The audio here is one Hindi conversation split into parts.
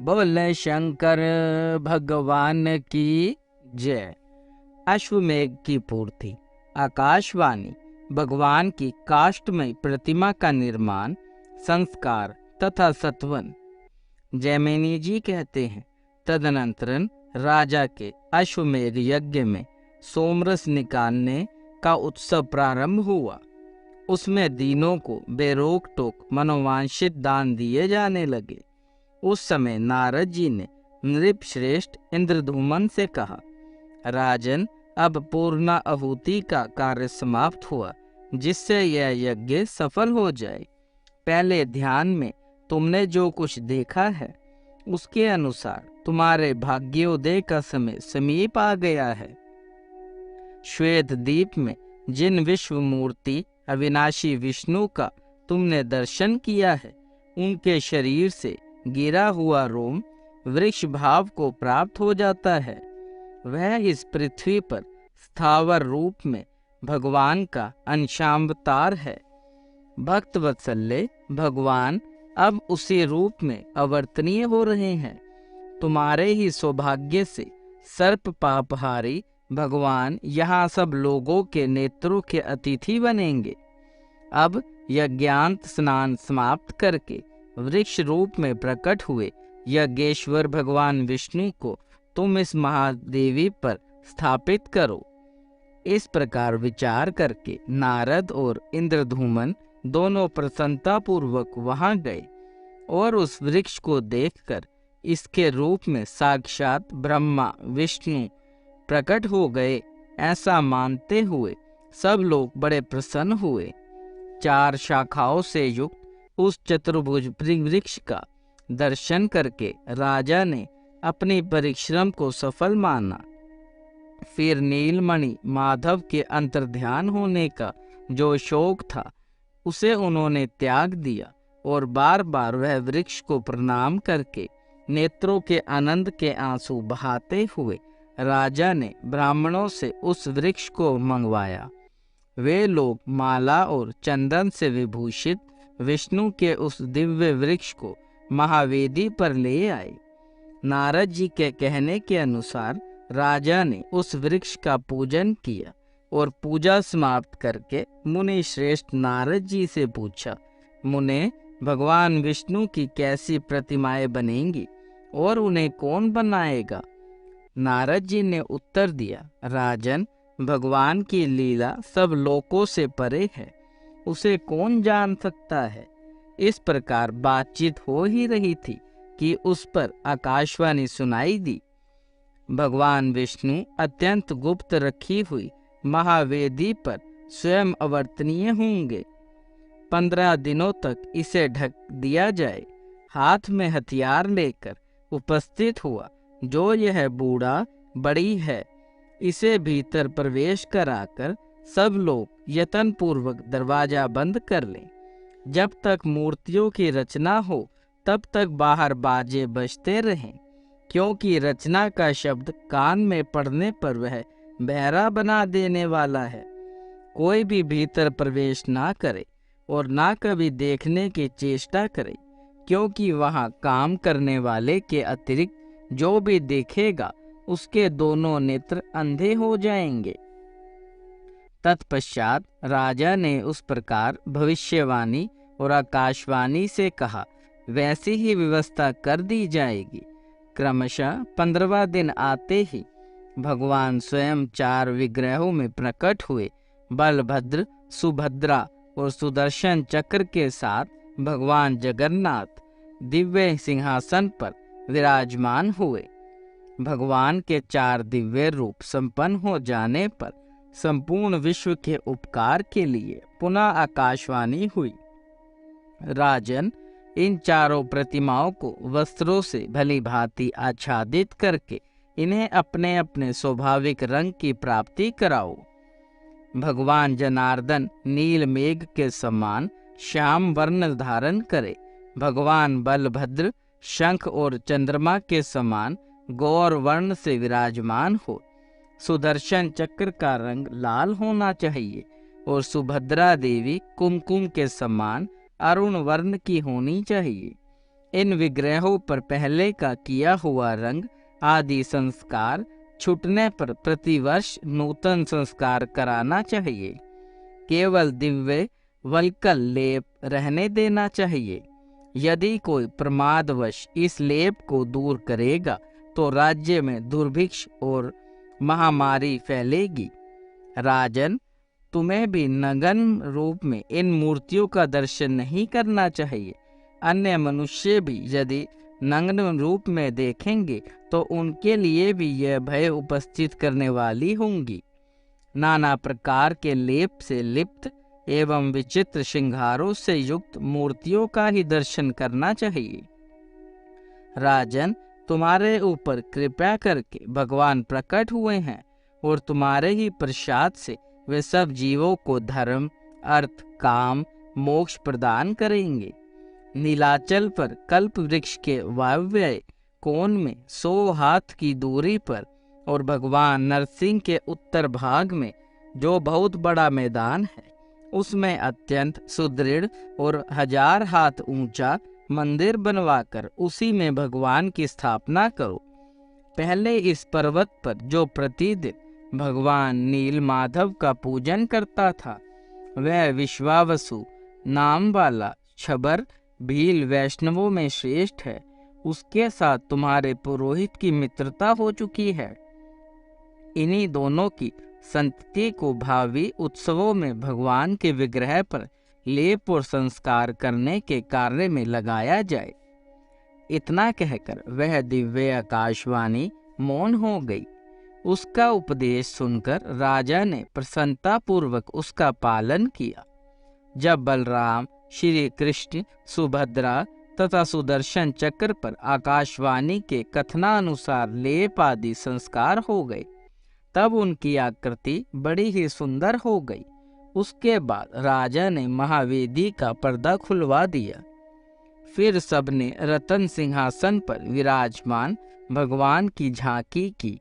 बोले शंकर भगवान की जय। अश्वमेघ की पूर्ति। आकाशवाणी भगवान की काष्ठमय प्रतिमा का निर्माण, संस्कार तथा सत्वन। जैमिनी जी कहते हैं, तदनंतरन राजा के अश्वमेघ यज्ञ में सोमरस निकालने का उत्सव प्रारंभ हुआ। उसमें दीनों को बेरोक टोक मनोवांछित दान दिए जाने लगे। उस समय नारद जी ने नृप श्रेष्ठ इंद्रधूमन से कहा, राजन, अब पूर्णा आहुति का कार्य समाप्त हुआ, जिससे यह यज्ञ सफल हो जाए। पहले ध्यान में तुमने जो कुछ देखा है, उसके अनुसार तुम्हारे भाग्योदय का समय समीप आ गया है। श्वेत दीप में जिन विश्व मूर्ति अविनाशी विष्णु का तुमने दर्शन किया है, उनके शरीर से गिरा हुआ रोम वृक्ष भाव को प्राप्त हो जाता है। वह इस पृथ्वी पर स्थावर रूप में भगवान का अंशावतार है। भक्त वत्सल्य भगवान अब उसी रूप में अवर्तनीय हो रहे हैं। तुम्हारे ही सौभाग्य से सर्प पापहारी भगवान यहाँ सब लोगों के नेत्रों के अतिथि बनेंगे। अब यज्ञांत स्नान समाप्त करके वृक्ष रूप में प्रकट हुए यज्ञेश्वर भगवान विष्णु को तुम इस महादेवी पर स्थापित करो। इस प्रकार विचार करके नारद और इंद्रधूमन दोनों प्रसन्नता पूर्वक वहां गए और उस वृक्ष को देखकर इसके रूप में साक्षात ब्रह्मा विष्णु प्रकट हो गए, ऐसा मानते हुए सब लोग बड़े प्रसन्न हुए। 4 शाखाओं से युक्त उस चतुर्भुज वृक्ष का दर्शन करके राजा ने अपनी परिश्रम को सफल माना। फिर नीलमणि माधव के अंतर्ध्यान होने का जो शौक था, उसे उन्होंने त्याग दिया और बार बार वह वृक्ष को प्रणाम करके नेत्रों के आनंद के आंसू बहाते हुए राजा ने ब्राह्मणों से उस वृक्ष को मंगवाया। वे लोग माला और चंदन से विभूषित विष्णु के उस दिव्य वृक्ष को महावेदी पर ले आए। नारद जी के कहने के अनुसार राजा ने उस वृक्ष का पूजन किया और पूजा समाप्त करके मुनि श्रेष्ठ नारद जी से पूछा, मुने, भगवान विष्णु की कैसी प्रतिमाएं बनेंगी और उन्हें कौन बनाएगा? नारद जी ने उत्तर दिया, राजन, भगवान की लीला सब लोकों से परे है, उसे कौन जान सकता है। इस प्रकार बातचीत हो ही रही थी कि उस पर आकाशवाणी सुनाई दी। भगवान विष्णु अत्यंत गुप्त रखी हुई महावेदी पर स्वयं अवर्तनीय होंगे। 15 दिनों तक इसे ढक दिया जाए। हाथ में हथियार लेकर उपस्थित हुआ जो यह बूढ़ा बड़ी है, इसे भीतर प्रवेश कराकर सब लोग यत्न पूर्वक दरवाजा बंद कर लें। जब तक मूर्तियों की रचना हो, तब तक बाहर बाजे बजते रहें, क्योंकि रचना का शब्द कान में पड़ने पर वह बहरा बना देने वाला है। कोई भी भीतर प्रवेश ना करे और ना कभी देखने की चेष्टा करे, क्योंकि वहां काम करने वाले के अतिरिक्त जो भी देखेगा, उसके दोनों नेत्र अंधे हो जाएंगे। तत्पश्चात राजा ने उस प्रकार भविष्यवाणी और आकाशवाणी से कहा, वैसी ही व्यवस्था कर दी जाएगी। क्रमशः 15वां दिन आते ही भगवान स्वयं 4 विग्रहों में प्रकट हुए। बलभद्र, सुभद्रा और सुदर्शन चक्र के साथ भगवान जगन्नाथ दिव्य सिंहासन पर विराजमान हुए। भगवान के 4 दिव्य रूप संपन्न हो जाने पर संपूर्ण विश्व के उपकार के लिए पुनः आकाशवाणी हुई, राजन, इन चारों प्रतिमाओं को वस्त्रों से भली भांति आच्छादित करके इन्हें अपने अपने स्वाभाविक रंग की प्राप्ति कराओ। भगवान जनार्दन नील मेघ के समान श्याम वर्ण धारण करे। भगवान बलभद्र शंख और चंद्रमा के समान गौर वर्ण से विराजमान हो। सुदर्शन चक्र का रंग लाल होना चाहिए और सुभद्रा देवी कुमकुम के समान अरुण वर्ण की होनी चाहिए। इन विग्रहों पर पहले का किया हुआ रंग आदि संस्कार छूटने पर प्रतिवर्ष नूतन संस्कार कराना चाहिए। केवल दिव्य वल्कल लेप रहने देना चाहिए। यदि कोई प्रमादवश इस लेप को दूर करेगा तो राज्य में दुर्भिक्ष और महामारी फैलेगी। राजन, तुम्हें भी नग्न रूप में इन मूर्तियों का दर्शन नहीं करना चाहिए। अन्य मनुष्य भी यदि नग्न रूप में देखेंगे तो उनके लिए भी यह भय उपस्थित करने वाली होंगी। नाना प्रकार के लेप से लिप्त एवं विचित्र श्रृंगारों से युक्त मूर्तियों का ही दर्शन करना चाहिए। राजन, तुम्हारे ऊपर कृपा करके भगवान प्रकट हुए हैं और तुम्हारे ही प्रसाद से वे सब जीवों को धर्म, अर्थ, काम, मोक्ष प्रदान करेंगे। नीलाचल पर कल्प वृक्ष के वायव्य कोण में 100 हाथ की दूरी पर और भगवान नरसिंह के उत्तर भाग में जो बहुत बड़ा मैदान है, उसमें अत्यंत सुदृढ़ और 1000 हाथ ऊंचा मंदिर बनवाकर उसी में भगवान की स्थापना करो। पहले इस पर्वत पर जो प्रतिदिन भगवान नील माधव का पूजन करता था, वह विश्वावसु नाम वाला छबर भील वैष्णवों में श्रेष्ठ है। उसके साथ तुम्हारे पुरोहित की मित्रता हो चुकी है। इन्हीं दोनों की संतति को भावी उत्सवों में भगवान के विग्रह पर लेप और संस्कार करने के कार्य में लगाया जाए। इतना कहकर वह दिव्य आकाशवाणी मौन हो गई। उसका उपदेश सुनकर राजा ने प्रसन्नता पूर्वक उसका पालन किया। जब बलराम, श्री कृष्ण, सुभद्रा तथा सुदर्शन चक्र पर आकाशवाणी के कथनानुसार लेप आदि संस्कार हो गए, तब उनकी आकृति बड़ी ही सुंदर हो गई। उसके बाद राजा ने महावेदी का पर्दा खुलवा दिया। फिर सबने रतन सिंहासन पर विराजमान भगवान की झांकी की।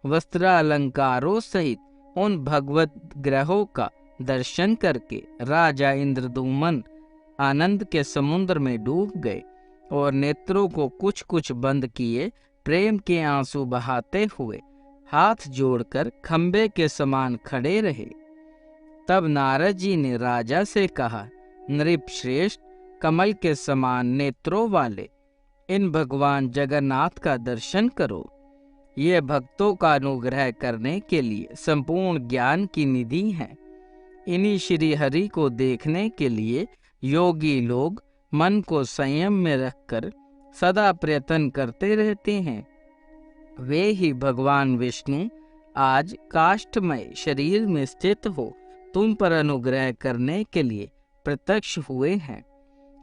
वस्त्रालंकारों सहित उन भगवत ग्रहों का दर्शन करके राजा इंद्रदुम्न आनंद के समुद्र में डूब गए और नेत्रों को कुछ कुछ बंद किए प्रेम के आंसू बहाते हुए हाथ जोड़कर खंबे के समान खड़े रहे। तब नारद जी ने राजा से कहा, नृप श्रेष्ठ, कमल के समान नेत्रों वाले इन भगवान जगन्नाथ का दर्शन करो। ये भक्तों का अनुग्रह करने के लिए संपूर्ण ज्ञान की निधि हैं। इन्हीं श्री हरि को देखने के लिए योगी लोग मन को संयम में रखकर सदा प्रयत्न करते रहते हैं। वे ही भगवान विष्णु आज काष्ठमय शरीर में स्थित हो तुम पर अनुग्रह करने के लिए प्रत्यक्ष हुए हैं।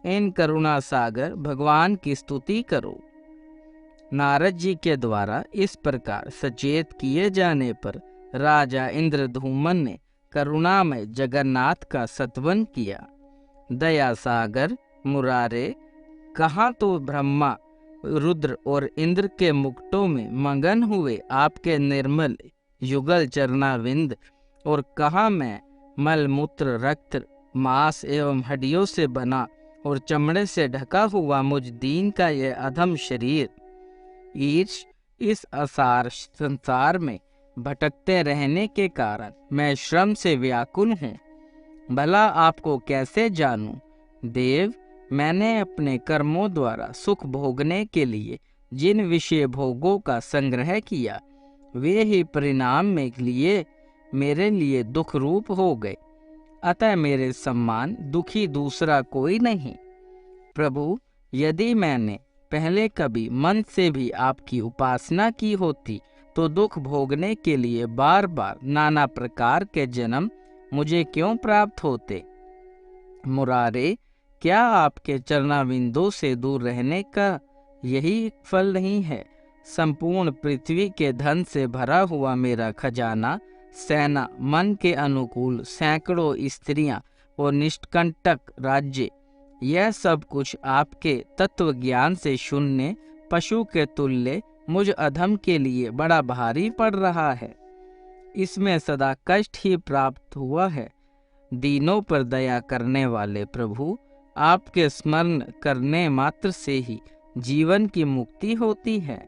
इन करुणा सागर भगवान की स्तुति करो। नारद जी के द्वारा इस प्रकार सचेत किए जाने पर राजा इंद्रधूमन ने करुणामय जगन्नाथ का सत्वन किया। दया सागर मुरारे, कहाँ तो ब्रह्मा, रुद्र और इंद्र के मुकुटों में मगन हुए आपके निर्मल युगल चरणाविंद, और कहाँ मैं मल मूत्र रक्त मांस एवं हड्डियों से बना और चमड़े से ढका हुआ मुझ दीन का यह अधम शरीर। ईश इस असार संसार में भटकते रहने के कारण मैं श्रम से व्याकुल हूँ। भला आपको कैसे जानूं? देव, मैंने अपने कर्मों द्वारा सुख भोगने के लिए जिन विषय भोगों का संग्रह किया, वे ही परिणाम में लिए मेरे लिए दुख रूप हो गए। अतः मेरे समान दुखी दूसरा कोई नहीं। प्रभु, यदि मैंने पहले कभी मन से भी आपकी उपासना की होती तो दुख भोगने के लिए बार बार नाना प्रकार के जन्म मुझे क्यों प्राप्त होते? मुरारे, क्या आपके चरणाविंदों से दूर रहने का यही फल नहीं है? संपूर्ण पृथ्वी के धन से भरा हुआ मेरा खजाना, सेना, मन के अनुकूल सैकड़ों स्त्रियां और निष्कंटक राज्य, यह सब कुछ आपके तत्व ज्ञान से शून्य पशु के तुल्य मुझ अधम के लिए बड़ा भारी पड़ रहा है। इसमें सदा कष्ट ही प्राप्त हुआ है। दीनों पर दया करने वाले प्रभु, आपके स्मरण करने मात्र से ही जीवन की मुक्ति होती है।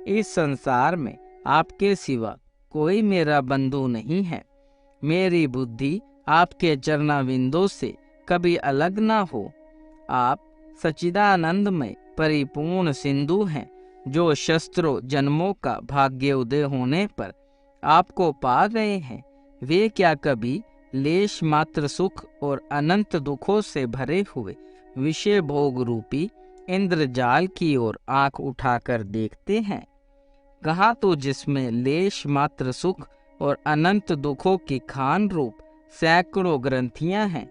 इस संसार में आपके सिवा कोई मेरा बंधु नहीं है। मेरी बुद्धि आपके चरणाविंदों से कभी अलग ना हो। आप सच्चिदानंद में परिपूर्ण सिंधु हैं, जो शस्त्रों जन्मों का भाग्योदय होने पर आपको पा गए हैं। वे क्या कभी लेश मात्र सुख और अनंत दुखों से भरे हुए विषय भोग रूपी इंद्रजाल की ओर आंख उठाकर देखते हैं? कहाँ तो जिसमें लेश मात्र सुख और अनंत दुखों की खान रूप सैकड़ों ग्रंथियां हैं,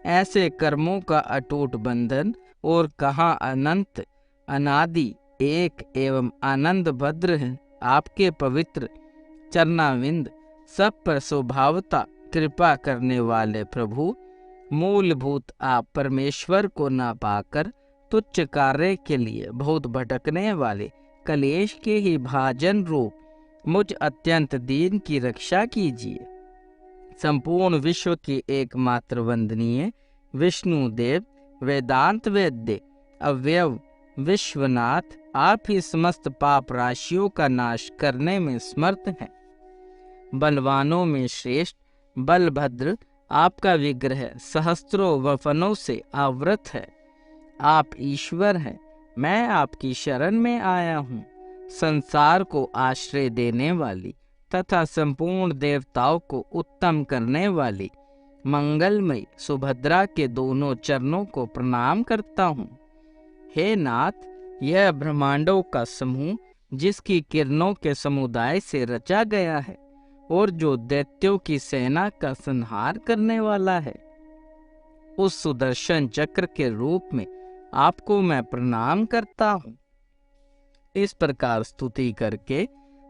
ऐसे कर्मों का अटूट बंधन, और कहाँ अनंत अनादि एक एवं आनंद भद्र है आपके पवित्र चरणाविंद। सब पर स्वभावता कृपा करने वाले प्रभु, मूलभूत आप परमेश्वर को न पाकर तुच्छ कार्य के लिए बहुत भटकने वाले कलेश के ही भाजन रूप मुझ अत्यंत दीन की रक्षा कीजिए। संपूर्ण विश्व के एकमात्र वंदनीय विष्णुदेव, वेदांत वेद्य, अव्यव विश्वनाथ, आप ही समस्त पाप राशियों का नाश करने में समर्थ हैं। बलवानों में श्रेष्ठ बलभद्र, आपका विग्रह सहस्त्रों वफनों से आवृत है। आप ईश्वर हैं, मैं आपकी शरण में आया हूँ। संसार को आश्रय देने वाली तथा संपूर्ण देवताओं को उत्तम करने वाली मंगलमयी सुभद्रा के दोनों चरणों को प्रणाम करता हूँ। हे नाथ, यह ब्रह्मांडों का समूह जिसकी किरणों के समुदाय से रचा गया है और जो दैत्यों की सेना का संहार करने वाला है, उस सुदर्शन चक्र के रूप में आपको मैं प्रणाम करता हूँ। इस प्रकार स्तुति करके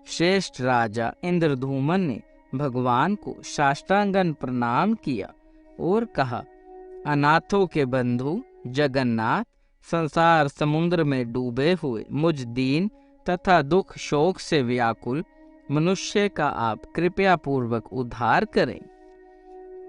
श्रेष्ठ राजा इंद्रधूमन ने भगवान को साष्टांगन प्रणाम किया और कहा, अनाथों के बंधु जगन्नाथ, संसार समुद्र में डूबे हुए मुझ दीन तथा दुख शोक से व्याकुल मनुष्य का आप कृपया पूर्वक उद्धार करें।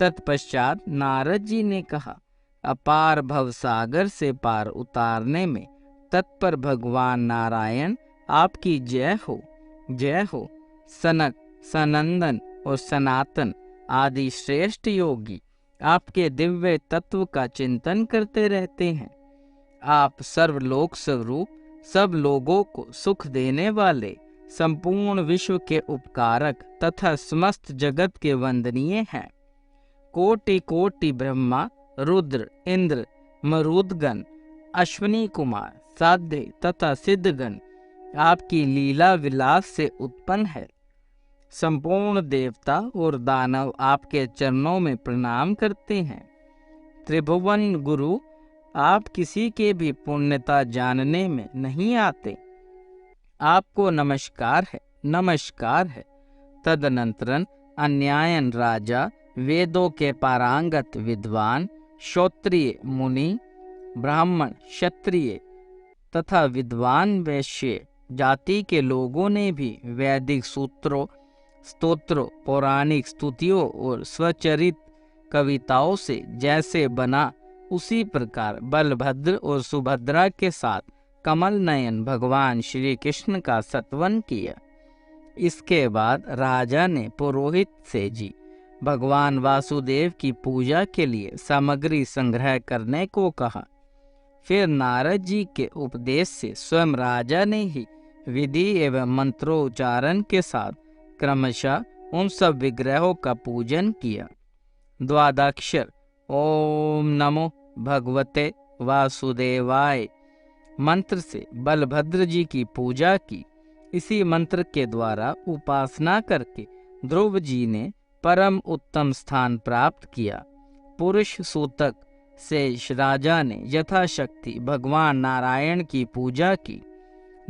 तत्पश्चात नारद जी ने कहा, अपार भवसागर से पार उतारने में तत्पर भगवान नारायण आपकी जय हो, जय हो। सनक, सनंदन और सनातन आदि श्रेष्ठ योगी आपके दिव्य तत्व का चिंतन करते रहते हैं। आप सर्वलोक स्वरूप, सब लोगों को सुख देने वाले, संपूर्ण विश्व के उपकारक तथा समस्त जगत के वंदनीय हैं। कोटि कोटि ब्रह्मा, रुद्र, इंद्र, मरुदगण, अश्विनी कुमार, साध्य तथा सिद्धगण आपकी लीला विलास से उत्पन्न है। संपूर्ण देवता और दानव आपके चरणों में प्रणाम करते हैं। त्रिभुवन गुरु, आप किसी के भी पुण्यता जानने में नहीं आते। आपको नमस्कार है, नमस्कार है। तदनंतरन अन्यायन राजा, वेदों के पारंगत विद्वान, श्रोत्रिय मुनि, ब्राह्मण, क्षत्रिय तथा विद्वान वैश्य जाति के लोगों ने भी वैदिक सूत्रों, स्तोत्रों, पौराणिक स्तुतियों और स्वचरित कविताओं से जैसे बना उसी प्रकार बलभद्र और सुभद्रा के साथ कमल नयन भगवान श्री कृष्ण का सत्वन किया। इसके बाद राजा ने पुरोहित से जी भगवान वासुदेव की पूजा के लिए सामग्री संग्रह करने को कहा। फिर नारद जी के उपदेश से स्वयं राजा ने ही विधि एवं मंत्रोच्चारण के साथ क्रमशः उन सब विग्रहों का पूजन किया। द्वादक्षर ओम नमो भगवते वासुदेवाय मंत्र से बलभद्र जी की पूजा की। इसी मंत्र के द्वारा उपासना करके ध्रुव जी ने परम उत्तम स्थान प्राप्त किया। पुरुष सूतक से राजा ने यथाशक्ति भगवान नारायण की पूजा की।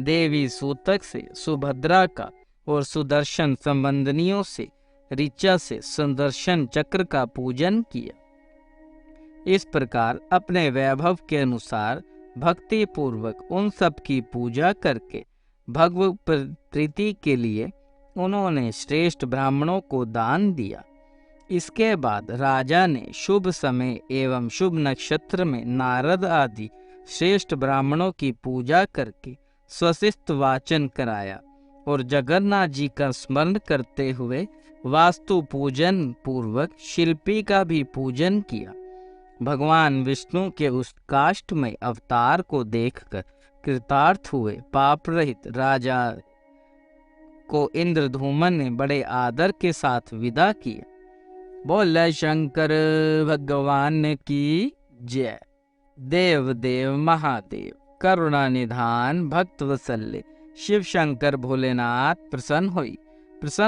देवी सूतक से सुभद्रा का और सुदर्शन संबंधनियों से ऋचा से सुदर्शन चक्र का पूजन किया। इस प्रकार अपने वैभव के अनुसार भक्ति पूर्वक उन सब की पूजा करके भगव प्रीति के लिए उन्होंने श्रेष्ठ ब्राह्मणों को दान दिया। इसके बाद राजा ने शुभ समय एवं शुभ नक्षत्र में नारद आदि श्रेष्ठ ब्राह्मणों की पूजा करके स्वशिष्ट वाचन कराया और जगन्नाथ जी का स्मरण करते हुए वास्तु पूजन पूर्वक शिल्पी का भी पूजन किया। भगवान विष्णु के उस काष्ठमय अवतार को देखकर कृतार्थ हुए पाप रहित राजा को इंद्रधूमन ने बड़े आदर के साथ विदा किया। बोल शंकर भगवान की जय। देव देव महादेव करुणा निधान भक्त वत्सल्य शिव शंकर भोलेनाथ प्रसन्न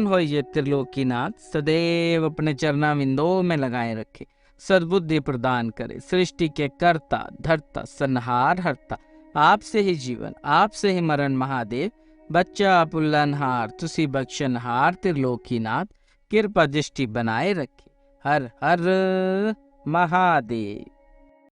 होई ये त्रिलोकीनाथ सदैव अपने चरणाविंदों में लगाए रखे, सद्बुद्धि प्रदान करे। सृष्टि के कर्ता धर्ता संहार हरता, आपसे ही जीवन आपसे ही मरण महादेव। बच्चा पुल्लनहार तुसी बख्शनहार त्रिलोकीनाथ, कृपा दृष्टि बनाए रखे। हर हर महादेव।